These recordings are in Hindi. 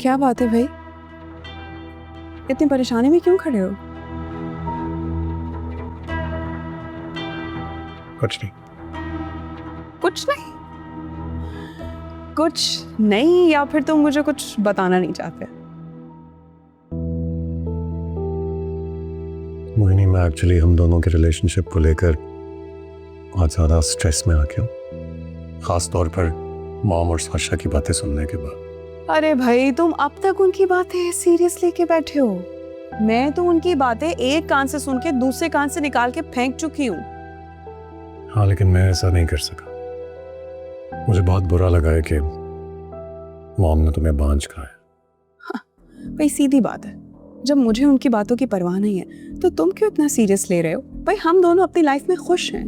क्या बात है भाई, इतनी परेशानी में क्यों खड़े हो? कुछ नहीं। कुछ नहीं? कुछ नहीं या फिर तुम मुझे कुछ बताना नहीं चाहते? मोहिनी, मैं एक्चुअली हम दोनों के रिलेशनशिप को लेकर बहुत ज़्यादा स्ट्रेस में आ गया हूँ, ख़ास तौर पर मॉम और साशा की बातें सुनने के बाद। अरे भाई, तुम अब तक उनकी बातें सीरियस लेके बैठे हो? मैं तो उनकी बातें एक कान से सुन के दूसरे कान से निकाल के फेंक चुकी हूँ। हाँ, लेकिन मैं ऐसा नहीं कर सका। मुझे बहुत बुरा लगा है कि मॉम ने तुम्हें बांझ कहा है। भाई सीधी बात है, जब मुझे उनकी बातों की परवाह नहीं है तो तुम क्यों इतना सीरियस ले रहे हो? भाई हम दोनों अपनी लाइफ में खुश हैं।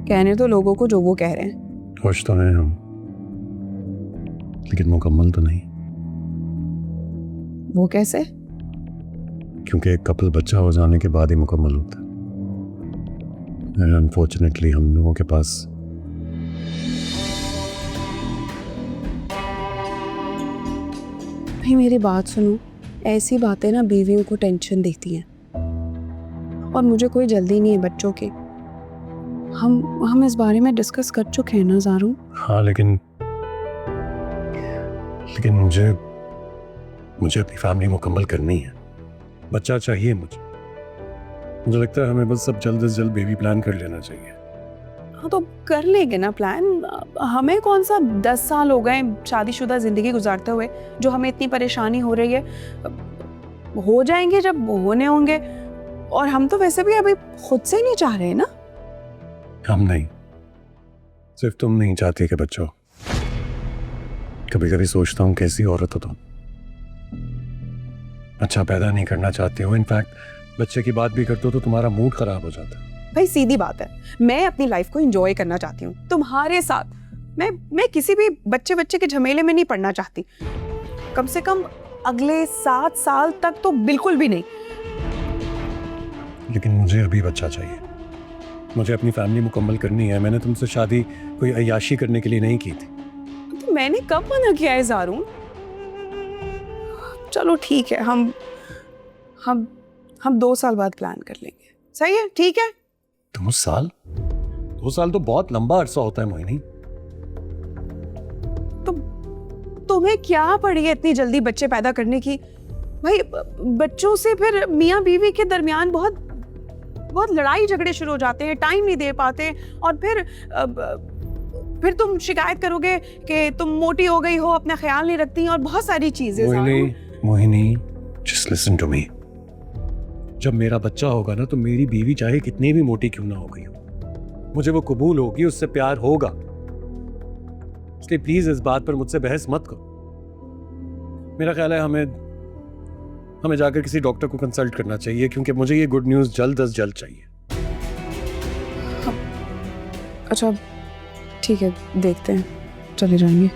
कहने तो लोगों को जो वो कह रहे हैं। खुश तो हैं हम, लेकिन मुकम्मल तो नहीं। वो कैसे? क्योंकि एक कपल बच्चा हो जाने के बाद ही मुकम्मल होता है। अनफॉर्चुनेटली हम लोगों के पास भाई मेरी बात सुनो, ऐसी बातें ना बीवियों को टेंशन देती हैं, और मुझे कोई जल्दी नहीं है बच्चों की। हम इस बारे में डिस्कस कर चुके हैं ना ज़ारू। हाँ, लेकिन मुझे अपनी फैमिली मुकम्मल करनी है। बच्चा चाहिए मुझे लगता है हमें बस सब जल्द से जल्द बेबी प्लान कर लेना चाहिए। हाँ तो कर लेंगे ना प्लान। हमें कौन सा 10 साल हो गए शादीशुदा जिंदगी गुजारते हुए जो हमें इतनी परेशानी हो रही है। हो जाएंगे जब होने होंगे, और हम तो वैसे भी अभी खुद से नहीं चाह रहे ना। हम नहीं, सिर्फ तुम नहीं चाहती कि बच्चा हो। कभी कभी सोचता हूँ कैसी औरत हो तुम, अच्छा पैदा नहीं करना चाहते हो। इनफैक्ट बच्चे की बात भी करते हो तो तुम्हारा मूड खराब हो जाता है। भाई सीधी बात है, मैं अपनी लाइफ को एंजॉय करना चाहती हूँ तुम्हारे साथ। मैं किसी भी बच्चे के झमेले में नहीं पड़ना चाहती, कम से कम अगले 7 साल तक तो बिल्कुल भी नहीं। लेकिन मुझे अभी बच्चा चाहिए, मुझे अपनी फैमिली मुकम्मल करनी है। मैंने तुमसे शादी कोई अय्याशी करने के लिए नहीं की थी। तो मैंने कब मना किया है ज़ारून? चलो ठीक है, हम 2 साल बाद प्लान कर लेंगे। सही है, ठीक है। 2 साल? 2 साल तो बहुत लंबा अरसा होता है मोहिनी। तो तुम्हें क्या पड़ी है इतनी जल्दी बच्चे पैदा करने की? भाई बच्चों से फिर मियाँ बीवी के दरमियान बहुत लड़ाई झगड़े शुरू हो जाते हैं, टाइम नहीं दे पाते, और फिर तुम शिकायत करोगे कि तुम मोटी हो गई हो, अपना ख्याल नहीं रखती, और बहुत सारी चीजें। Mohini, just listen to me. जब मेरा बच्चा होगा ना तो मेरी बीवी चाहे कितनी भी मोटी क्यों ना हो गई हो, मुझे वो कबूल होगी, उससे प्यार होगा। इसलिए प्लीज इस बात पर मुझसे बहस मत करो। मेरा ख्याल है हमें जाकर किसी डॉक्टर को कंसल्ट करना चाहिए, क्योंकि मुझे ये गुड न्यूज़ जल्द अज जल्द चाहिए। अच्छा ठीक है, देखते हैं, चले जाएंगे।